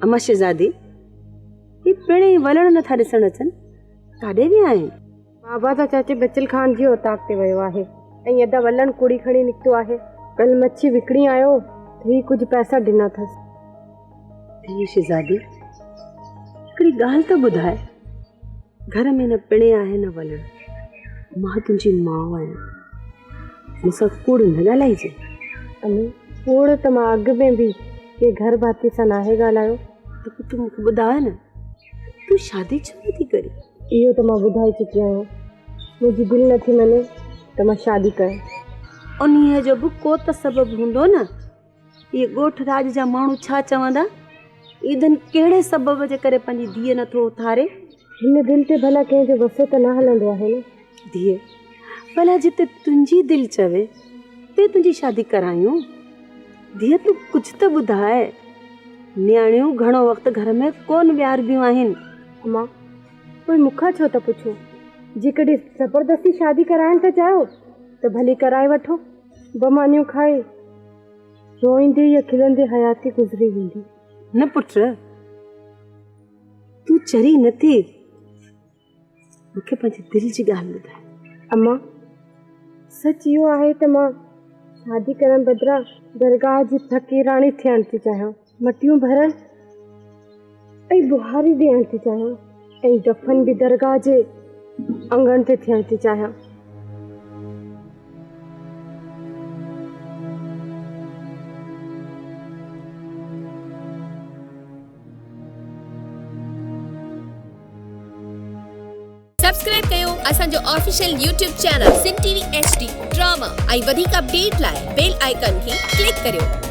अम्मा शहजादी ये पिणे वलण नथा ॾिसण अचनि, काॾे विया आहिनि? बाबा त चाचे बचल खान जी औताक ते वियो आहे ऐं अदा वलण कुड़ी खणी निकितो आहे। कल मच्छी विकिणी आयो त ही कुछ पैसा ॾिना अथसि। धीअ शहजादी हिकिड़ी ॻाल्हि त ॿुधाए, घर में न पिणे आहे न वलण, मां तुंहिंजी माउ आहियां, मूंसां कूड़ न ॻाल्हाइजे। अम्मी कूड़ त मां अॻु में बि के घर भाती सां नाहे ॻाल्हायो। त तूं मूंखे ॿुधाए न, तूं शादी छो नथी करी? इहो त मां ॿुधाए चुकी आहियां, मुंहिंजी दिलि नथी मञे त मां शादी कयां। उन्हीअ जो बि को त सबबु हूंदो न। इहे ॻोठ राज जा माण्हू छा चवंदा? ईदन कहिड़े सबब जे करे पंहिंजी धीअ नथो उथारे? हिन दिलि ते भला कंहिंजो वसो त न हलंदो आहे न। धीअ भला जिते तुंहिंजी दिलि चवे ते तुंहिंजी शादी करायूं। धीअ तूं कुझु त ॿुधाए। न्याणियूं घणो वक़्तु घर में कोन विहारबियूं आहिनि। अम्मा कोई मूंखां छो त पुछो? जेकॾहिं ज़बरदस्ती शादी कराइण था चाहियो त भली कराए वठो। बमानियूं खाए रोईंदे या खिलंदे हयाती गुज़री वेंदी। न पुट, तूं चरी नथी, मूंखे पंहिंजी दिलि जी ॻाल्हि ॿुधाए। अम्मा सच इहो आहे त मां शादी करण बदिरां दरगाह जी फ़क़ीराणी थियण थी चाहियां, मटियूं भरण ऐं बुहारी ॾियण थी चाहियां ऐं दफ़न बि दरगाह जे अंगण ते थियण थी चाहियां। सब्सक्राइब कयो असांजो official YouTube channel Sindh TV HD drama ऐं वधीक अपडेट लाइ बेल आइकन खे क्लिक करियो।